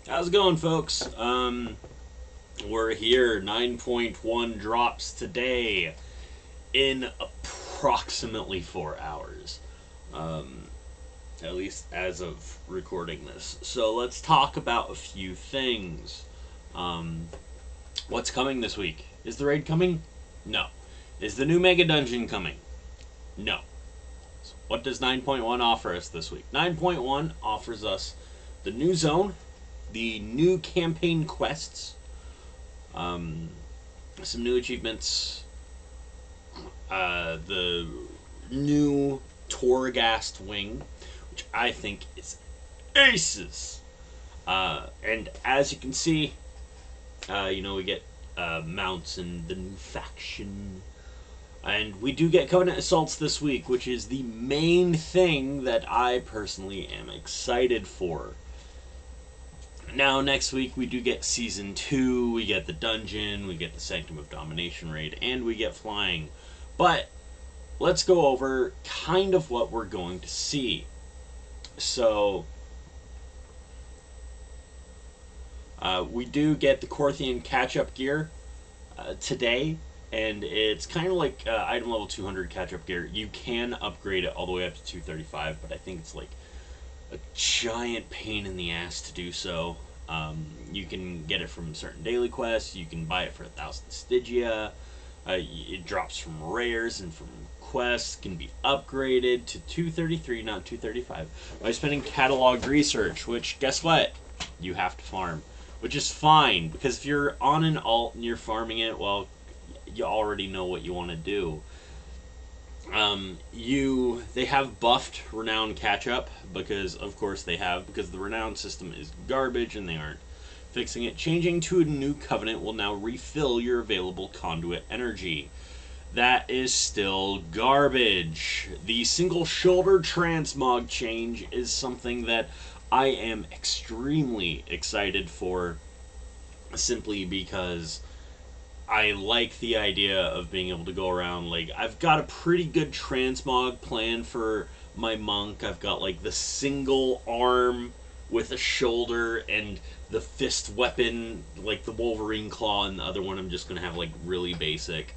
How's it going, folks? We're here. 9.1 drops today in approximately 4 hours. Um, at least as of recording this. So let's talk about a few things. Um, what's coming this week? Is the raid coming? No. Is the new Mega Dungeon coming? No. So what does 9.1 offer us this week? 9.1 offers us the new zone, the new campaign quests, um, some new achievements, the new Torghast wing, which I think is aces. And as you can see, we get mounts and the new faction. And we do get Covenant Assaults this week, which is the main thing that I personally am excited for. Now, next week, we do get Season 2, we get the Dungeon, we get the Sanctum of Domination raid, and we get Flying. But, let's go over kind of what we're going to see. So, we do get the Korthian catch-up gear today, and it's kind of like item level 200 catch-up gear. You can upgrade it all the way up to 235, but I think it's like a giant pain in the ass to do so. You can get it from certain daily quests. You can buy it for 1,000 Stygia. It drops from rares and from quests. Can be upgraded to 233, not 235, by spending catalog research. Which, guess what? You have to farm, which is fine because if you're on an alt and you're farming it, well, you already know what you want to do. They have buffed renown catch up because of course they have, because the renown system is garbage and they aren't fixing it. Changing to a new covenant will now refill your available conduit energy. That is still garbage. The single shoulder transmog change is something that I am extremely excited for, simply because I like the idea of being able to go around. Like, I've got a pretty good transmog plan for my monk. I've got like the single arm with a shoulder and the fist weapon, like the Wolverine claw, and the other one I'm just gonna have like really basic.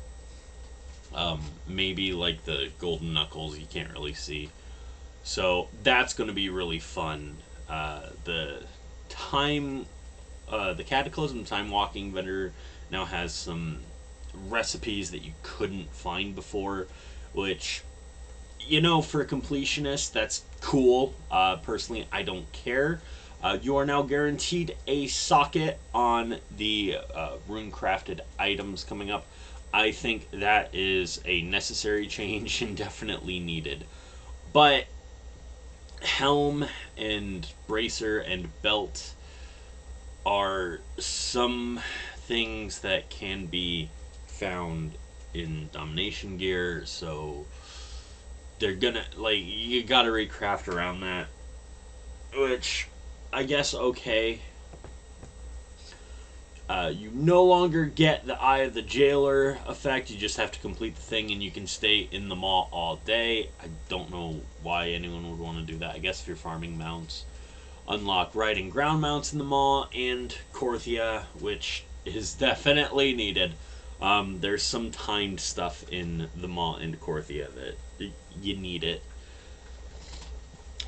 Maybe like the golden knuckles you can't really see. So that's gonna be really fun. The time the Cataclysm Time Walking vendor now has some recipes that you couldn't find before, which, for a completionist, that's cool. Personally, I don't care. You are now guaranteed a socket on the rune crafted items coming up. I think that is a necessary change and definitely needed. But helm and bracer and belt are some things that can be found in domination gear, so they're gonna, like, you gotta recraft around that, which I guess okay. You no longer get the Eye of the Jailer effect. You just have to complete the thing and you can stay in the mall all day. I don't know why anyone would want to do that. I guess if you're farming mounts. Unlock riding ground mounts in the mall and Korthia, which is definitely needed. There's some timed stuff in the mall and Korthia that you need it.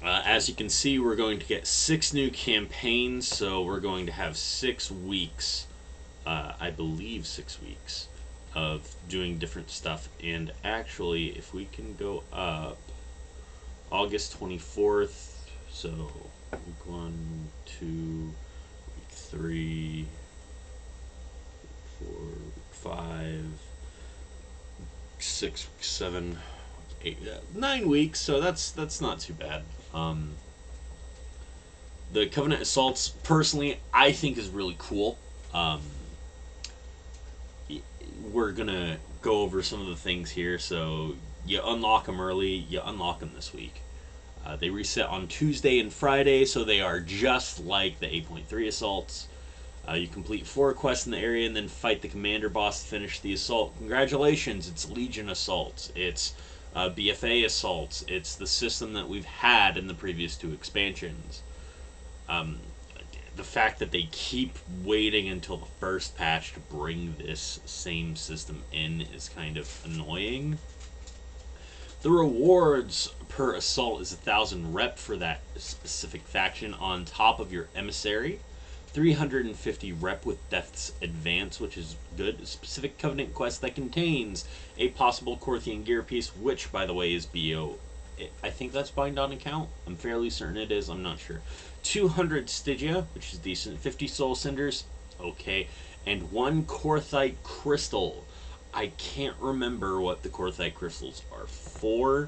As you can see, we're going to get 6 new campaigns, so we're going to have 6 weeks, I believe 6 weeks, of doing different stuff. And actually, if we can go up, August 24th, so week 1, 2, week 3, 4, 5, 6, 7, 8, 9 weeks, so that's not too bad. The Covenant Assaults, personally, I think is really cool. We're gonna go over some of the things here. So you unlock them early, you unlock them this week. They reset on Tuesday and Friday, so they are just like the 8.3 assaults. You complete 4 quests in the area and then fight the commander boss to finish the assault. Congratulations, it's Legion assaults. It's BFA assaults. It's the system that we've had in the previous 2 expansions. the fact that they keep waiting until the first patch to bring this same system in is kind of annoying. The rewards per assault is 1,000 rep for that specific faction on top of your emissary. 350 rep with Death's Advance, which is good. A specific Covenant quest that contains a possible Corthian gear piece, which, by the way, is BO. I think that's bind on account. I'm fairly certain it is. I'm not sure. 200 Stygia, which is decent. 50 Soul Cinders, okay. And 1 Corthite Crystal. I can't remember what the Corthite Crystals are for.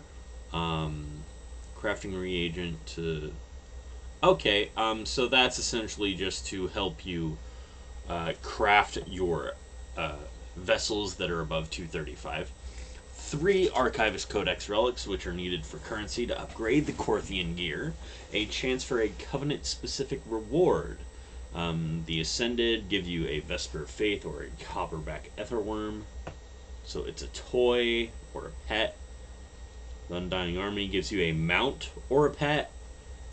Crafting reagent to... Okay, so that's essentially just to help you craft your vessels that are above 235. 3 Archivist Codex relics, which are needed for currency to upgrade the Corthian gear. A chance for a Covenant-specific reward. The Ascended give you a Vesper of Faith or a Copperback Etherworm. So it's a toy or a pet. The Undying Army gives you a mount or a pet.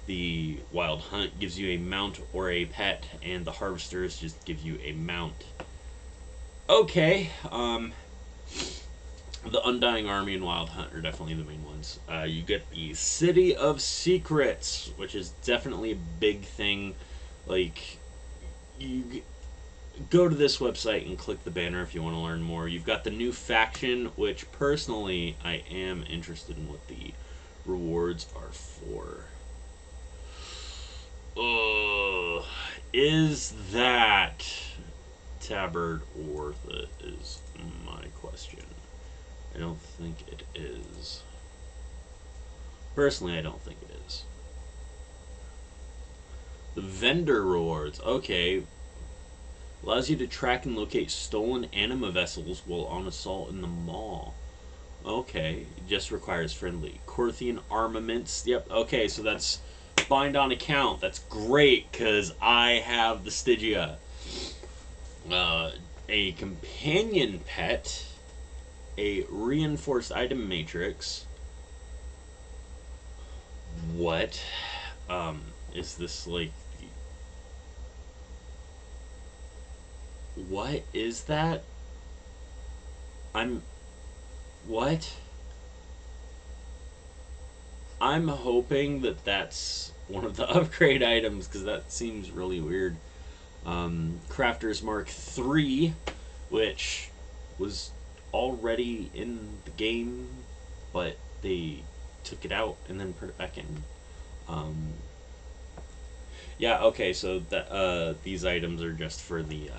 The Wild Hunt gives you a mount or a pet. And the Harvesters just give you a mount. Okay, the Undying Army and Wild Hunt are definitely the main ones. You get the City of Secrets, which is definitely a big thing. Like, you go to this website and click the banner if you want to learn more. You've got the new faction, which personally I am interested in what the rewards are for. Is that Tabard worth it is my question. I don't think it is. Personally, I don't think it is. The vendor rewards. Okay. Allows you to track and locate stolen anima vessels while on assault in the mall. Okay. It just requires friendly. Corthian armaments. Yep. Okay, so that's bind on account. That's great, because I have the Stygia. A companion pet. A reinforced item matrix. What? Is this like... What is that? What? I'm hoping that that's one of the upgrade items, because that seems really weird. Crafter's Mark III, which was already in the game, but they took it out and then put it back in. Yeah, okay, so that these items are just for the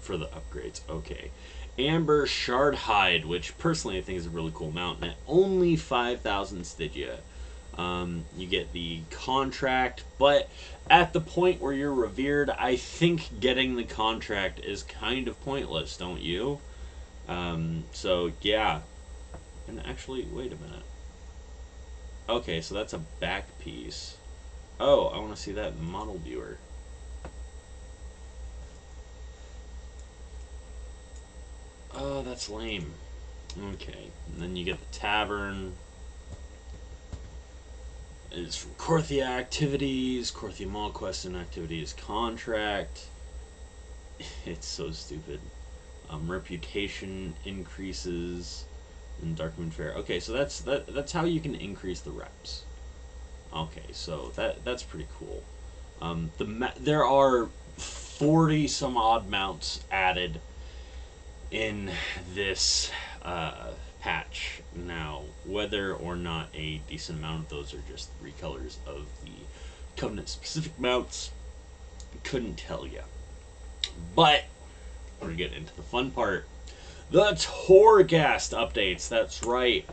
upgrades. Okay. Amber Shard Hide, which personally I think is a really cool mount, and at only 5,000 Stygia. You get the contract, but at the point where you're revered, I think getting the contract is kind of pointless, don't you? So yeah. And actually, wait a minute. Okay, so that's a back piece. Oh, I want to see that in the model viewer. Oh, that's lame. Okay, and then you get the tavern. It's from Corthia activities, Corthia Mall quest and activities contract. It's so stupid. Reputation increases in Darkmoon Fair. Okay, so that's how you can increase the reps. Okay, so that's pretty cool. There are 40 some odd mounts added in this patch now. Whether or not a decent amount of those are just recolors of the Covenant specific mounts, couldn't tell you. But we're getting into the fun part. The Torghast updates. That's right.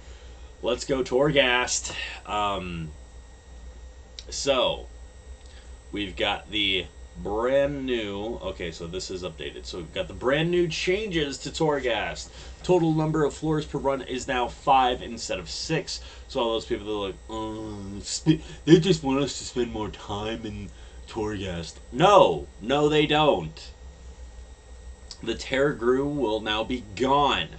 Let's go Torghast. So we've got the brand new... Okay, so this is updated. So we've got the brand new changes to Torghast. Total number of floors per run is now 5 instead of 6. So all those people that are like, they just want us to spend more time in Torghast. No, they don't. The Terragru will now be gone.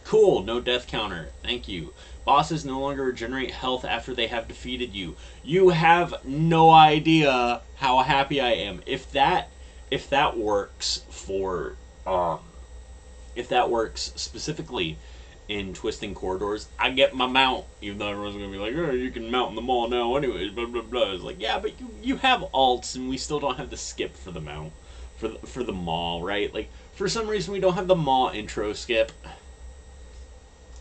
Cool, no death counter. Thank you. Bosses no longer regenerate health after they have defeated you. You have no idea how happy I am. If that works for if that works specifically in Twisting Corridors, I get my mount. Even though everyone's gonna be like, "Oh, you can mount in the mall now, anyways." Blah blah blah. It's like, yeah, but you have alts, and we still don't have the skip for the mount for the mall, right? Like for some reason we don't have the mall intro skip.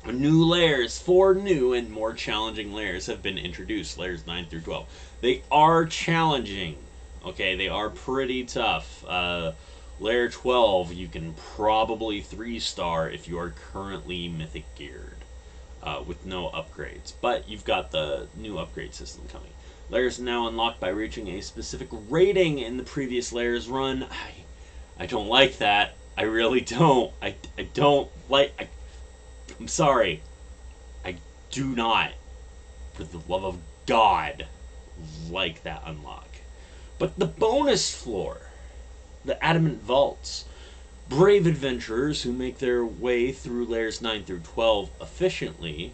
New layers, 4 new and more challenging layers have been introduced. Layers 9 through 12. They are challenging. Okay, they are pretty tough. Layer 12, you can probably 3-star if you are currently mythic geared with no upgrades. But you've got the new upgrade system coming. Layers are now unlocked by reaching a specific rating in the previous layer's run. I don't like that. I really don't. I don't like... I'm sorry. I do not, for the love of God, like that unlock. But the bonus floor, the Adamant Vaults. Brave adventurers who make their way through layers 9 through 12 efficiently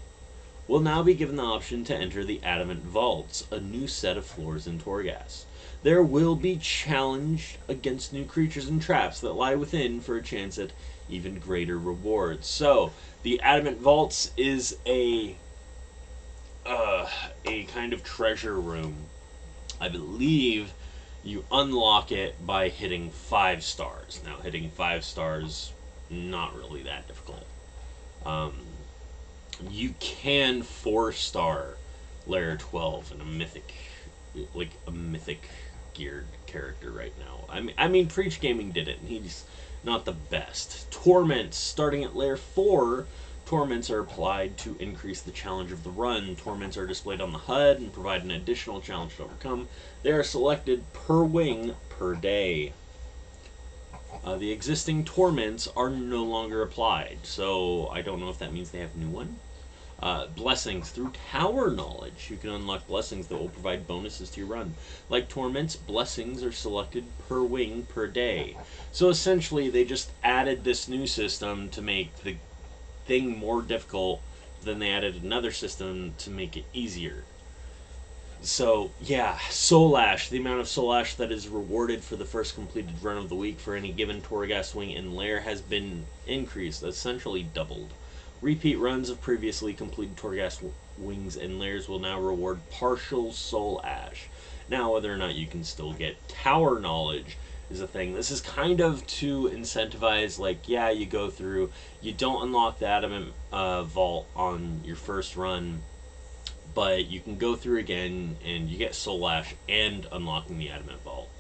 will now be given the option to enter the Adamant Vaults, a new set of floors in Torghast. There will be challenged against new creatures and traps that lie within for a chance at even greater rewards. So, the Adamant Vaults is a kind of treasure room. I believe you unlock it by hitting 5 stars. Now, hitting 5 stars, not really that difficult. You can 4-star layer 12 in a mythic geared character right now. I mean, Preach Gaming did it, and he's not the best. Torments, starting at layer 4, torments are applied to increase the challenge of the run. Torments are displayed on the HUD and provide an additional challenge to overcome. They are selected per wing per day. The existing torments are no longer applied, so I don't know if that means they have new one. Blessings. Through Tower Knowledge, you can unlock blessings that will provide bonuses to your run. Like torments, blessings are selected per wing per day. So essentially, they just added this new system to make the thing more difficult, then they added another system to make it easier. So, yeah, Soul Ash. The amount of Soul Ash that is rewarded for the first completed run of the week for any given Torghast wing and lair has been increased, essentially doubled. Repeat runs of previously completed Torghast wings and lairs will now reward partial Soul Ash. Now, whether or not you can still get Tower Knowledge is a thing. This is kind of to incentivize, like, yeah, you go through, you don't unlock the Adamant Vault on your first run, but you can go through again and you get Soul Ash and unlocking the Adamant Vault.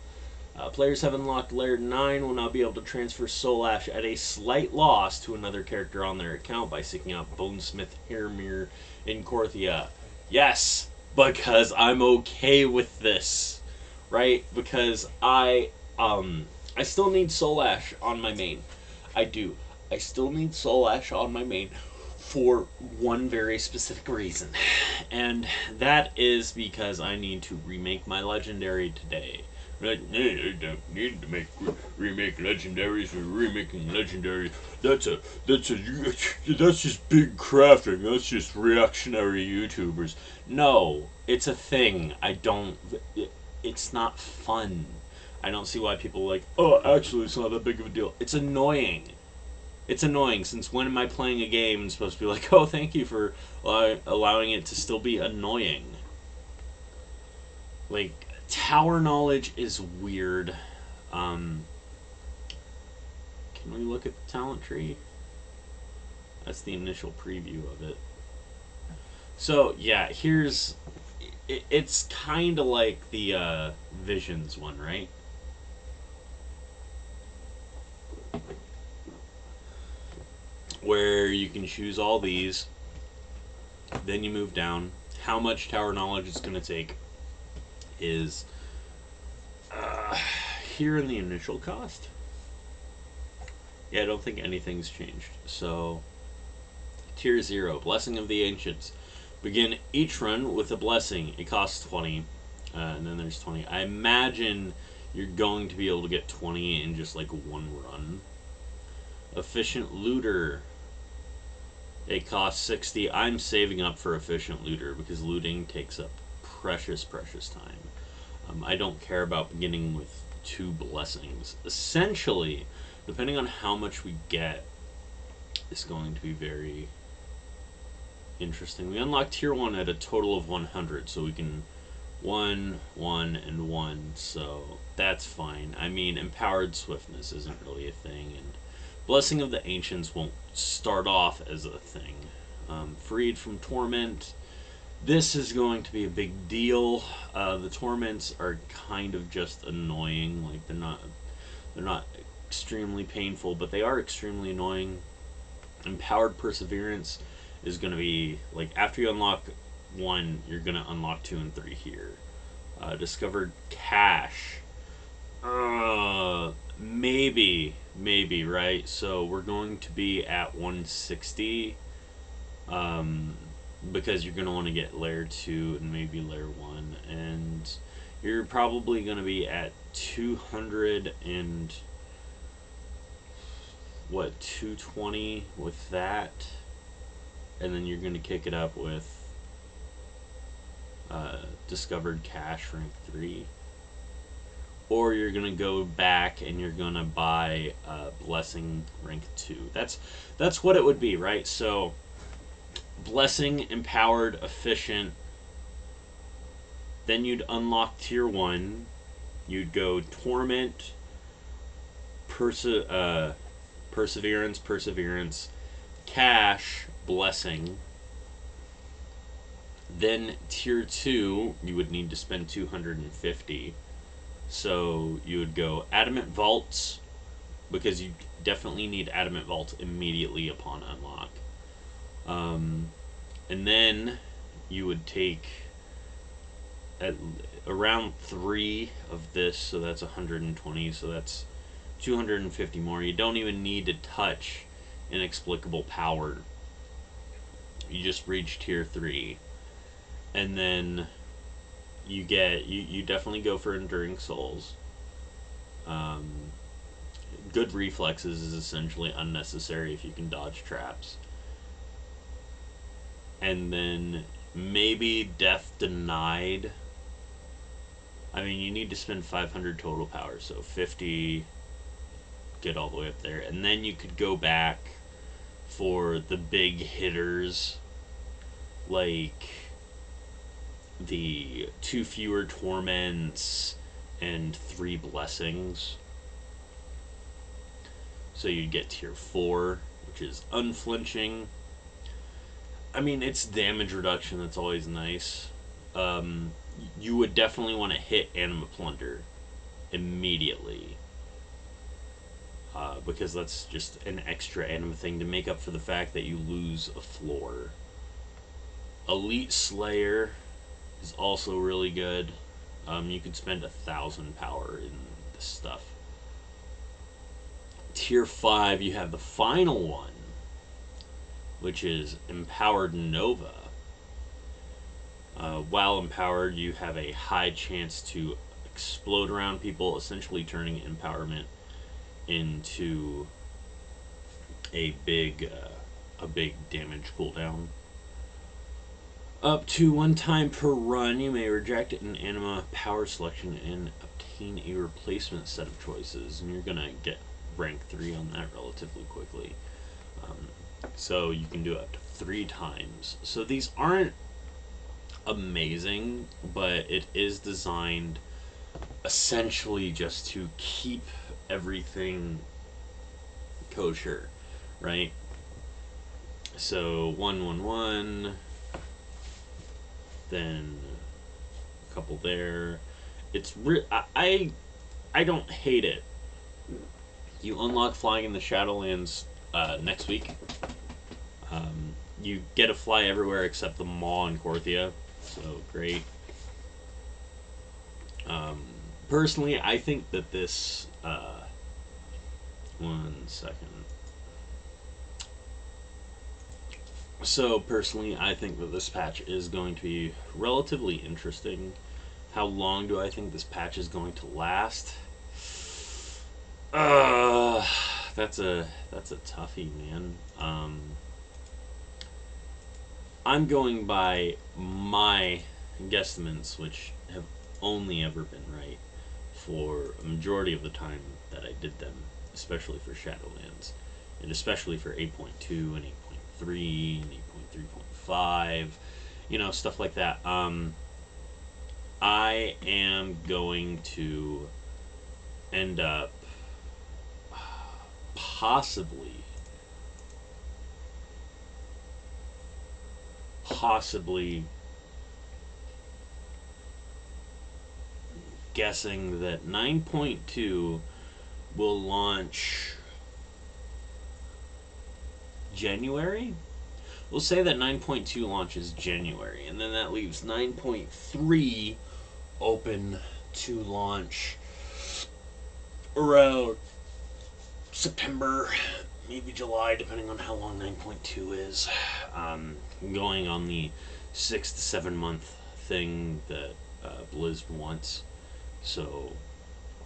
Players have unlocked Layer 9 will now be able to transfer Soul Ash at a slight loss to another character on their account by seeking out Bonesmith Hairmere in Korthia. Yes, because I'm okay with this, right? Because I still need Soul Ash on my main. I do. I still need Soul Ash on my main for one very specific reason. And that is because I need to remake my legendary today. Right? I don't need to remake legendaries. We're remaking legendaries. That's just big crafting. That's just reactionary YouTubers. No, it's a thing. It's not fun. I don't see why people are like, oh, actually, it's not that big of a deal. It's annoying. It's annoying, since when am I playing a game and supposed to be like, oh, thank you for allowing it to still be annoying. Like, Tower Knowledge is weird. Can we look at the talent tree? That's the initial preview of it. So, yeah, here's... It's kind of like the Visions one, right? Where you can choose all these, then you move down. How much Tower Knowledge it's going to take is here in the initial cost. Yeah, I don't think anything's changed. So, Tier 0, Blessing of the Ancients. Begin each run with a blessing. It costs 20, and then there's 20. I imagine you're going to be able to get 20 in just like one run. Efficient Looter. It costs 60. I'm saving up for efficient looter because looting takes up precious, precious time. I don't care about beginning with 2 blessings. Essentially, depending on how much we get, is going to be very interesting. We unlock tier 1 at a total of 100, so we can 1, 1, and 1, so that's fine. I mean, empowered swiftness isn't really a thing, and Blessing of the Ancients won't start off as a thing. Freed from Torment. This is going to be a big deal. The Torments are kind of just annoying. Like, they're not extremely painful, but they are extremely annoying. Empowered Perseverance is going to be, like, after you unlock 1, you're going to unlock 2 and 3 here. Discovered Cache. Maybe, right? So we're going to be at 160. Because you're going to want to get layer 2 and maybe layer 1. And you're probably going to be at 200 and... 220 with that. And then you're going to kick it up with Discovered Cache rank 3. Or you're going to go back and you're going to buy Blessing rank 2. That's what it would be, right? So, Blessing, Empowered, Efficient. Then you'd unlock tier 1. You'd go Torment, Perseverance, Cache, Blessing. Then tier 2, you would need to spend 250. So you would go Adamant Vaults, because you definitely need Adamant Vault immediately upon unlock. And then you would take at around 3 of this, so that's 120, so that's 250 more. You don't even need to touch Inexplicable Power. You just reach tier 3. And then you definitely go for Enduring Souls. Good reflexes is essentially unnecessary if you can dodge traps. And then maybe Death Denied. I mean, you need to spend 500 total power, so 50, get all the way up there. And then you could go back for the big hitters, like the 2 fewer Torments and 3 Blessings. So you'd get tier 4, which is Unflinching. I mean, it's damage reduction, that's always nice. You would definitely want to hit Anima Plunder immediately. Because that's just an extra anima thing to make up for the fact that you lose a floor. Elite Slayer is also really good. You could spend 1,000 power in this stuff. Tier 5, you have the final one, which is Empowered Nova. While empowered, you have a high chance to explode around people, essentially turning empowerment into a big damage cooldown. Up to 1 time per run, you may reject an anima power selection and obtain a replacement set of choices, and you're gonna get rank 3 on that relatively quickly. So you can do it up to 3 times. So these aren't amazing, but it is designed essentially just to keep everything kosher, right? So 111, then a couple there. It's I don't hate it. You unlock Flying in the Shadowlands next week. You get to fly everywhere except the Maw and Korthia, so great. Personally, I think that this... one second. So, personally, I think that this patch is going to be relatively interesting. How long do I think this patch is going to last? That's a toughie, man. I'm going by my guesstimates, which have only ever been right for a majority of the time that I did them, especially for Shadowlands, and especially for 8.2 and 8.3 and 8.3.5, stuff like that. I am going to end up possibly, possibly guessing that 9.2 will launch January. We'll say that 9.2 launches January, and then that leaves 9.3 open to launch around September, maybe July, depending on how long 9.2 is. Going on the 6 to 7 month thing that Blizz wants. So,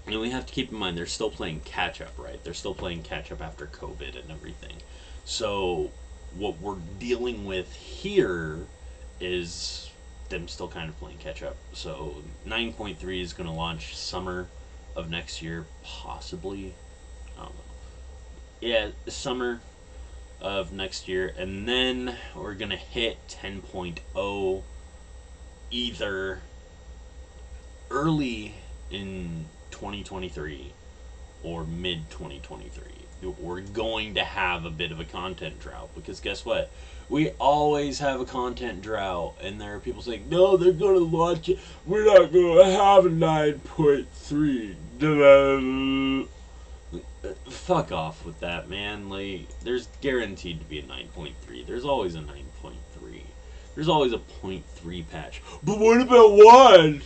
we have to keep in mind they're still playing catch up, right? They're still playing catch up after COVID and everything. So, what we're dealing with here is them still kind of playing catch up. So, 9.3 is going to launch summer of next year, possibly. I don't know. Yeah, summer of next year, and then we're going to hit 10.0 either early in 2023 or mid 2023. We're going to have a bit of a content drought because guess what? We always have a content drought, and there are people saying, no, they're going to launch it. We're not going to have a 9.3. Fuck off with that, man. Like, there's guaranteed to be a 9.3. There's always a 9.3. There's always a point 0.3 patch. But what about WAD?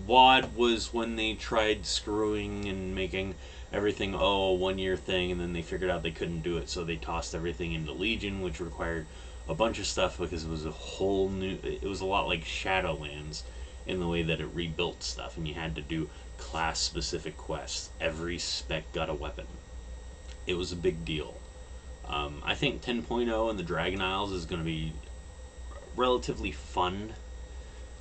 WAD was when they tried screwing and making everything, a 1 year thing, and then they figured out they couldn't do it, so they tossed everything into Legion, which required a bunch of stuff because it was a whole new. It was a lot like Shadowlands in the way that it rebuilt stuff, and you had to do class specific quests. Every spec got a weapon. It was a big deal. I think 10.0 and the Dragon Isles is going to be relatively fun,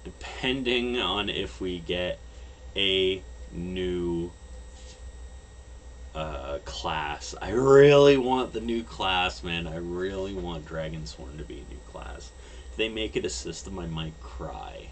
depending on if we get a new class. I really want the new class, man. I really want Dragonsworn to be a new class. If they make it a system, I might cry.